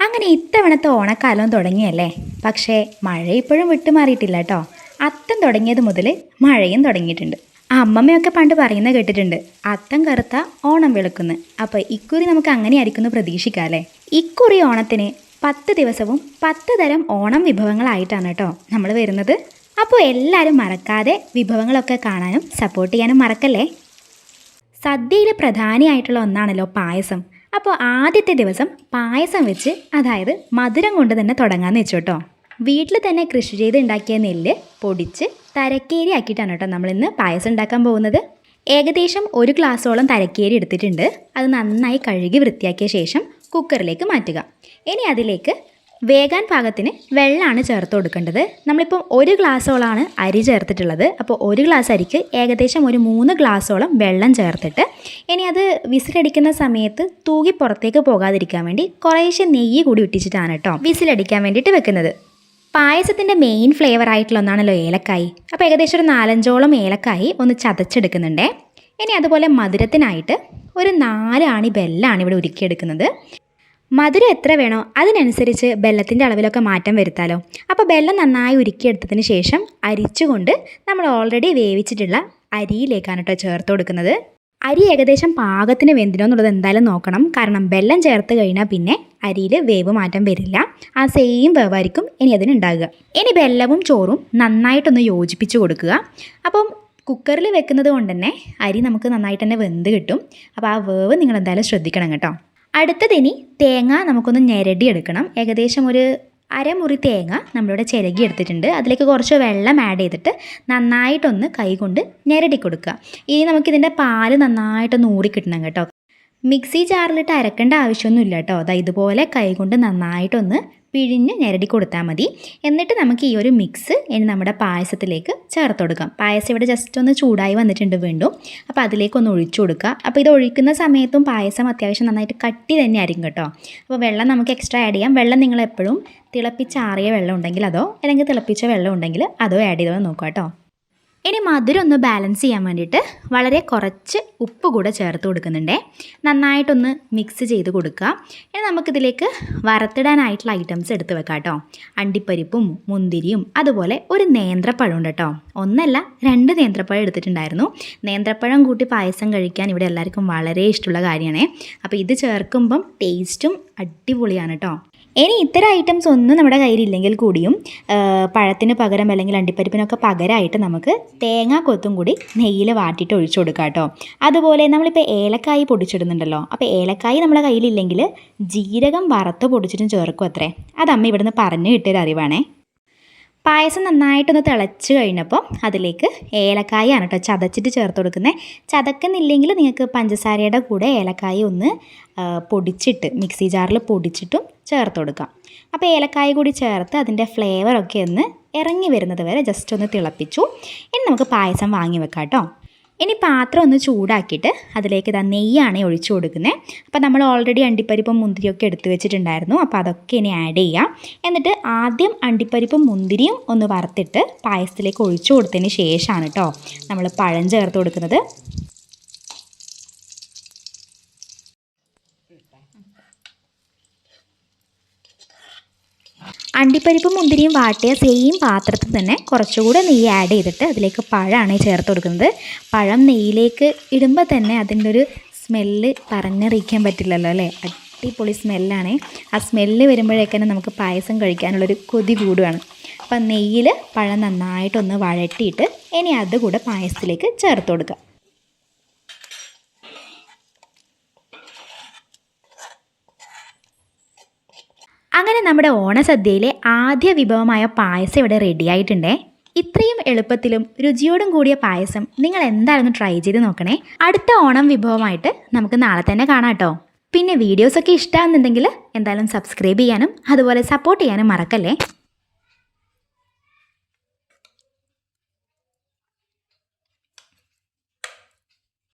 അങ്ങനെ ഇത്തവണത്തെ ഓണക്കാലം തുടങ്ങിയല്ലേ. പക്ഷേ മഴ ഇപ്പോഴും വിട്ടുമാറിയിട്ടില്ല കേട്ടോ. അത്തം തുടങ്ങിയത് മുതൽ മഴയും തുടങ്ങിയിട്ടുണ്ട്. അമ്മമ്മയൊക്കെ പണ്ട് പറയുന്നത് കേട്ടിട്ടുണ്ട്, അത്തം കറുത്ത ഓണം വെളുക്കുന്നു. അപ്പോൾ ഇക്കുറി നമുക്ക് അങ്ങനെ ആയിരിക്കുന്നു പ്രതീക്ഷിക്കാം അല്ലേ. ഇക്കുറി ഓണത്തിന് 10 ദിവസവും 10 തരം ഓണം വിഭവങ്ങളായിട്ടാണ് കേട്ടോ നമ്മൾ വരുന്നത്. അപ്പോൾ എല്ലാവരും മറക്കാതെ വിഭവങ്ങളൊക്കെ കാണാനും സപ്പോർട്ട് ചെയ്യാനും മറക്കല്ലേ. സദ്യയിൽ പ്രധാനമായിട്ടുള്ള ഒന്നാണല്ലോ പായസം. അപ്പോൾ ആദ്യത്തെ ദിവസം പായസം വെച്ച്, അതായത് മധുരം കൊണ്ട് തന്നെ തുടങ്ങാമെന്ന് വെച്ചു കേട്ടോ. വീട്ടിൽ തന്നെ കൃഷി ചെയ്ത് ഉണ്ടാക്കിയ നെല്ല് പൊടിച്ച് തരക്കേരി ആക്കിയിട്ടാണ് കേട്ടോ നമ്മളിന്ന് പായസം ഉണ്ടാക്കാൻ പോകുന്നത്. ഏകദേശം 1 ഗ്ലാസോളം തരക്കേരി എടുത്തിട്ടുണ്ട്. അത് നന്നായി കഴുകി വൃത്തിയാക്കിയ ശേഷം കുക്കറിലേക്ക് മാറ്റുക. ഇനി അതിലേക്ക് വേകാൻ പാകത്തിന് വെള്ളമാണ് ചേർത്ത് കൊടുക്കേണ്ടത്. നമ്മളിപ്പം 1 ഗ്ലാസോളാണ് അരി ചേർത്തിട്ടുള്ളത്. അപ്പോൾ 1 ഗ്ലാസ് അരിക്ക് ഏകദേശം ഒരു 3 ഗ്ലാസോളം വെള്ളം ചേർത്തിട്ട് ഇനി അത് വിസിലടിക്കുന്ന സമയത്ത് തൂകി പുറത്തേക്ക് പോകാതിരിക്കാൻ വേണ്ടി കുറേശ്ശെ നെയ്യ് കൂടി ഇട്ടിച്ചിട്ടാണ് കേട്ടോ വിസിലടിക്കാൻ വേണ്ടിയിട്ട് വെക്കുന്നത്. പായസത്തിൻ്റെ മെയിൻ ഫ്ലേവർ ആയിട്ടുള്ള ഒന്നാണല്ലോ ഏലക്കായി. അപ്പോൾ ഏകദേശം ഒരു 4-5ഓളം ഏലക്കായി ഒന്ന് ചതച്ചെടുക്കുന്നുണ്ടേ. ഇനി അതുപോലെ മധുരത്തിനായിട്ട് ഒരു 4 ആണി ബെല്ലാണ് ഇവിടെ ഉരുക്കിയെടുക്കുന്നത്. മധുരം എത്ര വേണോ അതിനനുസരിച്ച് ബെല്ലത്തിൻ്റെ അളവിലൊക്കെ മാറ്റം വരുത്താലോ. അപ്പോൾ ബെല്ലം നന്നായി ഉരുക്കിയെടുത്തതിന് ശേഷം അരിച്ചുകൊണ്ട് നമ്മൾ ഓൾറെഡി വേവിച്ചിട്ടുള്ള അരിയിലേക്കാണ് കേട്ടോ ചേർത്ത് കൊടുക്കുന്നത്. അരി ഏകദേശം പാകത്തിന് വെന്തിനോ എന്നുള്ളത് എന്തായാലും നോക്കണം. കാരണം ബെല്ലം ചേർത്ത് കഴിഞ്ഞാൽ പിന്നെ അരിയിൽ വേവ് മാറ്റം വരില്ല. ആ സെയിം വേവായിരിക്കും ഇനി അതിനുണ്ടാകുക. ഇനി ബെല്ലവും ചോറും നന്നായിട്ടൊന്ന് യോജിപ്പിച്ച് കൊടുക്കുക. അപ്പം കുക്കറിൽ വെക്കുന്നത് കൊണ്ട് തന്നെ അരി നമുക്ക് നന്നായിട്ട് തന്നെ വെന്ത് കിട്ടും. അപ്പോൾ ആ വേവ് നിങ്ങൾ എന്തായാലും ശ്രദ്ധിക്കണം കേട്ടോ. അടുത്തതിനി തേങ്ങ നമുക്കൊന്ന് ഞെരടി എടുക്കണം. ഏകദേശം ഒരു അരമുറി തേങ്ങ നമ്മളിവിടെ ചിരകി എടുത്തിട്ടുണ്ട്. അതിലേക്ക് കുറച്ച് വെള്ളം ആഡ് ചെയ്തിട്ട് നന്നായിട്ടൊന്ന് കൈകൊണ്ട് ഞെരടി കൊടുക്കുക. ഇനി നമുക്കിതിൻ്റെ പാല് നന്നായിട്ടൊന്ന് ഊറി കിട്ടണം കേട്ടോ. മിക്സി ജാറിലിട്ട് അരക്കേണ്ട ആവശ്യമൊന്നുമില്ല കേട്ടോ. അതായത് ഇതുപോലെ കൈകൊണ്ട് നന്നായിട്ടൊന്ന് പിഴിഞ്ഞ് ഞെരടി കൊടുത്താൽ മതി. എന്നിട്ട് നമുക്ക് ഈ ഒരു മിക്സ് ഇനി നമ്മുടെ പായസത്തിലേക്ക് ചേർത്ത് കൊടുക്കാം. പായസം ഇവിടെ ജസ്റ്റ് ഒന്ന് ചൂടായി വന്നിട്ടുണ്ട് വീണ്ടും. അപ്പോൾ അതിലേക്കൊന്ന് ഒഴിച്ചു കൊടുക്കുക. അപ്പോൾ ഇത് ഒഴിക്കുന്ന സമയത്തും പായസം അത്യാവശ്യം നന്നായിട്ട് കട്ടി തന്നെ ആയിരിക്കും കേട്ടോ. അപ്പോൾ വെള്ളം നമുക്ക് എക്സ്ട്രാ ആഡ് ചെയ്യാം. വെള്ളം നിങ്ങൾ എപ്പോഴും തിളപ്പിച്ചാറിയ വെള്ളം ഉണ്ടെങ്കിൽ അതോ അല്ലെങ്കിൽ തിളപ്പിച്ച വെള്ളം ഉണ്ടെങ്കിൽ അതോ ആഡ് ചെയ്തോ നോക്കുക കേട്ടോ. ഇനി മധുരം ഒന്ന് ബാലൻസ് ചെയ്യാൻ വേണ്ടിയിട്ട് വളരെ കുറച്ച് ഉപ്പ് കൂടെ ചേർത്ത് കൊടുക്കുന്നുണ്ടേ. നന്നായിട്ടൊന്ന് മിക്സ് ചെയ്ത് കൊടുക്കുക. ഇനി നമുക്കിതിലേക്ക് വറുത്തിടാനായിട്ടുള്ള ഐറ്റംസ് എടുത്ത് വെക്കാം കേട്ടോ. അണ്ടിപ്പരിപ്പും മുന്തിരിയും അതുപോലെ ഒരു നേന്ത്രപ്പഴം ഉണ്ട് കേട്ടോ. 1 അല്ല 2 നേന്ത്രപ്പഴം എടുത്തിട്ടുണ്ടായിരുന്നു. നേന്ത്രപ്പഴം കൂട്ടി പായസം കഴിക്കാൻ ഇവിടെ എല്ലാവർക്കും വളരെ ഇഷ്ടമുള്ള കാര്യമാണേ. അപ്പോൾ ഇത് ചേർക്കുമ്പം ടേസ്റ്റും അടിപൊളിയാണ് കേട്ടോ. ഇനി ഇത്തരം ഐറ്റംസ് ഒന്നും നമ്മുടെ കയ്യിലില്ലെങ്കിൽ കൂടിയും പഴത്തിന് പകരം അല്ലെങ്കിൽ അണ്ടിപ്പരിപ്പിനൊക്കെ പകരമായിട്ട് നമുക്ക് തേങ്ങാ കൊത്തും കൂടി നെയ്യിൽ വാട്ടിയിട്ട് ഒഴിച്ചു കൊടുക്കാം കേട്ടോ. അതുപോലെ നമ്മളിപ്പോൾ ഏലക്കായി പൊടിച്ചിടുന്നുണ്ടല്ലോ. അപ്പോൾ ഏലക്കായി നമ്മുടെ കയ്യിലില്ലെങ്കിൽ ജീരകം വറുത്ത് പൊടിച്ചിട്ടും ചേർക്കും അത്രേ. അത് അമ്മ ഇവിടുന്ന് പറഞ്ഞു കിട്ടിയൊരു അറിവാണേ. പായസം നന്നായിട്ടൊന്ന് തിളച്ച് കഴിഞ്ഞപ്പോൾ അതിലേക്ക് ഏലക്കായാണ് കേട്ടോ ചതച്ചിട്ട് ചേർത്ത് കൊടുക്കുന്നത്. ചതക്കുന്നില്ലെങ്കിൽ നിങ്ങൾക്ക് പഞ്ചസാരയുടെ കൂടെ ഏലക്കായ ഒന്ന് പൊടിച്ചിട്ട് മിക്സി ജാറിൽ പൊടിച്ചിട്ടും ചേർത്ത് കൊടുക്കാം. അപ്പോൾ ഏലക്കായ കൂടി ചേർത്ത് അതിൻ്റെ ഫ്ലേവറൊക്കെ ഒന്ന് ഇറങ്ങി വരുന്നത് വരെ ജസ്റ്റ് ഒന്ന് തിളപ്പിച്ചു. ഇനി നമുക്ക് പായസം വാങ്ങി വെക്കാം കേട്ടോ. ഇനി പാത്രം ഒന്ന് ചൂടാക്കിയിട്ട് അതിലേക്ക് ഇതാ നെയ്യാണ് ഒഴിച്ചു കൊടുക്കുന്നത്. അപ്പോൾ നമ്മൾ ഓൾറെഡി അണ്ടിപ്പരിപ്പും മുന്തിരിയൊക്കെ എടുത്ത് വെച്ചിട്ടുണ്ടായിരുന്നു. അപ്പോൾ അതൊക്കെ ഇനി ആഡ് ചെയ്യാം. എന്നിട്ട് ആദ്യം അണ്ടിപ്പരിപ്പും മുന്തിരിയും ഒന്ന് വറുത്തിട്ട് പായസത്തിലേക്ക് ഒഴിച്ചു കൊടുത്തതിന് ശേഷമാണ് കേട്ടോ നമ്മൾ പഴം ചേർത്ത് കൊടുക്കുന്നത്. അണ്ടിപ്പരിപ്പും മുന്തിരിയും വാട്ടിയ സെയിം പാത്രത്തിൽ തന്നെ കുറച്ചുകൂടെ നെയ്യ് ആഡ് ചെയ്തിട്ട് അതിലേക്ക് പഴമാണ് ചേർത്ത് കൊടുക്കുന്നത്. പഴം നെയ്യിലേക്ക് ഇടുമ്പോൾ തന്നെ അതിൻ്റെ ഒരു സ്മെല്ല് പറഞ്ഞറിയിക്കാൻ പറ്റില്ലല്ലോ അല്ലേ. അടിപൊളി സ്മെല്ലാണ്. ആ സ്മെല്ല് വരുമ്പോഴേക്കന്നെ നമുക്ക് പായസം കഴിക്കാനുള്ളൊരു കൊതി കൂടുകയാണ്. അപ്പം നെയ്യിൽ പഴം നന്നായിട്ടൊന്ന് വഴറ്റിയിട്ട് ഇനി അതുകൂടെ പായസത്തിലേക്ക് ചേർത്ത് കൊടുക്കുക. അങ്ങനെ നമ്മുടെ ഓണസദ്യയിലെ ആദ്യ വിഭവമായ പായസം ഇവിടെ റെഡി ആയിട്ടുണ്ടേ. ഇത്രയും എളുപ്പത്തിലും രുചിയോടും കൂടിയ പായസം നിങ്ങൾ എന്തായാലും ട്രൈ ചെയ്ത് നോക്കണേ. അടുത്ത ഓണം വിഭവമായിട്ട് നമുക്ക് നാളെ തന്നെ കാണാം കേട്ടോ. പിന്നെ വീഡിയോസൊക്കെ ഇഷ്ടമാണെന്നുണ്ടെങ്കിൽ എന്തായാലും സബ്സ്ക്രൈബ് ചെയ്യാനും അതുപോലെ സപ്പോർട്ട് ചെയ്യാനും മറക്കല്ലേ.